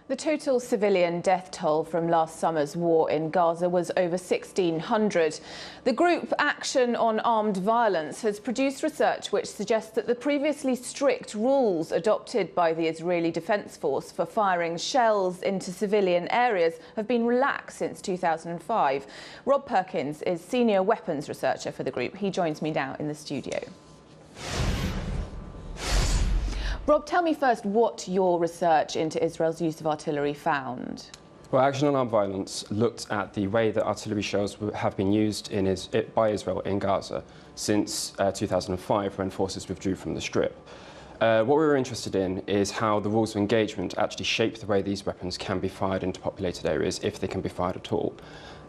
The total civilian death toll from last summer's war in Gaza was over 1,600. The group Action on Armed Violence has produced research which suggests that the previously strict rules adopted by the Israeli Defense Force for firing shells into civilian areas have been relaxed since 2005. Rob Perkins is senior weapons researcher for the group. He joins me now in the studio. Rob, tell me first what your research into Israel's use of artillery found. Well, Action on Armed Violence looked at the way that artillery shells have been used by Israel in Gaza since 2005, when forces withdrew from the Strip. What we were interested in is how the rules of engagement actually shape the way these weapons can be fired into populated areas, if they can be fired at all,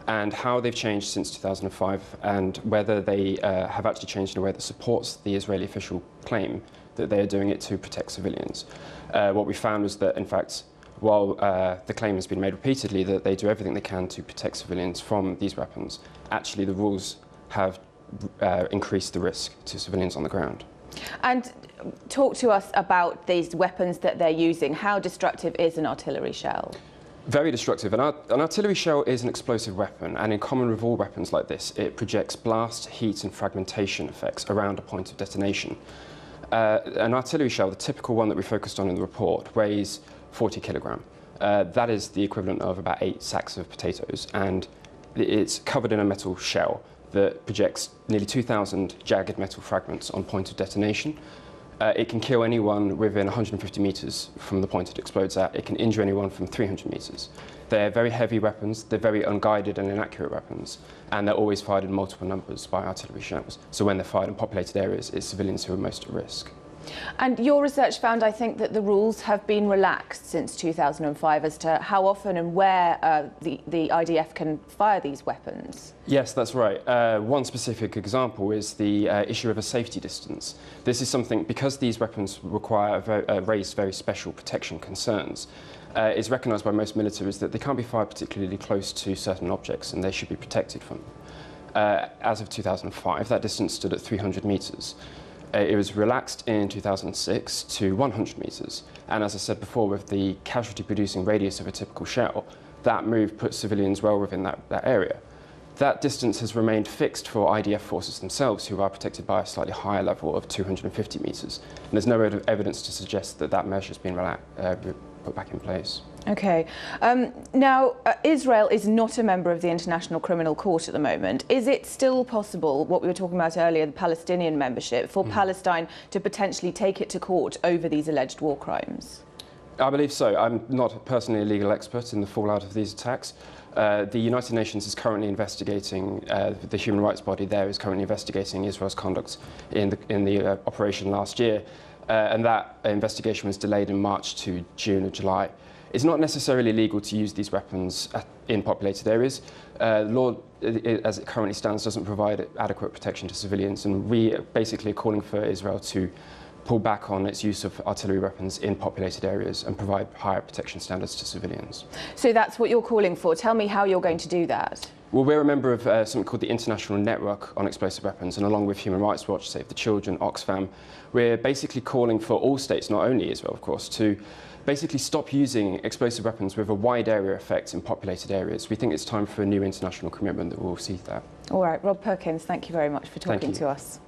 and how they've changed since 2005, and whether they have actually changed in a way that supports the Israeli official claim that they are doing it to protect civilians. What we found was that, in fact, while the claim has been made repeatedly that they do everything they can to protect civilians from these weapons, actually the rules have increased the risk to civilians on the ground. And talk to us about these weapons that they're using. How destructive is an artillery shell? Very destructive. An artillery shell is an explosive weapon, and in common with all weapons like this, it projects blast, heat and fragmentation effects around a point of detonation. An artillery shell, the typical one that we focused on in the report, weighs 40 kilogram. That is the equivalent of about 8 sacks of potatoes, and it's covered in a metal shell that projects nearly 2,000 jagged metal fragments on point of detonation. It can kill anyone within 150 metres from the point it explodes at. It can injure anyone from 300 metres. They're very heavy weapons, they're very unguided and inaccurate weapons, and they're always fired in multiple numbers by artillery shells. So when they're fired in populated areas, it's civilians who are most at risk. And your research found, I think, that the rules have been relaxed since 2005 as to how often and where the IDF can fire these weapons. Yes, that's right. One specific example is the issue of a safety distance. This is something, because these weapons require raise very special protection concerns, it's recognised by most militaries that they can't be fired particularly close to certain objects and they should be protected from them. As of 2005, that distance stood at 300 metres. It was relaxed in 2006 to 100 metres, and as I said before, with the casualty-producing radius of a typical shell, that move puts civilians well within that area. That distance has remained fixed for IDF forces themselves, who are protected by a slightly higher level of 250 metres, and there's no evidence to suggest that that measure has been put back in place. Okay. Now, Israel is not a member of the International Criminal Court at the moment. Is it still possible, what we were talking about earlier, the Palestinian membership, for Palestine to potentially take it to court over these alleged war crimes? I believe so. I'm not personally a legal expert in the fallout of these attacks. The United Nations is currently investigating, the human rights body there is currently investigating Israel's conduct in the operation last year, and that investigation was delayed in March to June or July. It's not necessarily legal to use these weapons in populated areas. Law, as it currently stands, doesn't provide adequate protection to civilians, and we basically are calling for Israel to pull back on its use of artillery weapons in populated areas and provide higher protection standards to civilians. So that's what you're calling for. Tell me how you're going to do that. Well, we're a member of something called the International Network on Explosive Weapons, and along with Human Rights Watch, Save the Children, Oxfam, we're basically calling for all states, not only Israel, of course, to basically stop using explosive weapons with a wide area effect in populated areas. We think it's time for a new international commitment that will see that. All right, Rob Perkins, thank you very much for talking to us.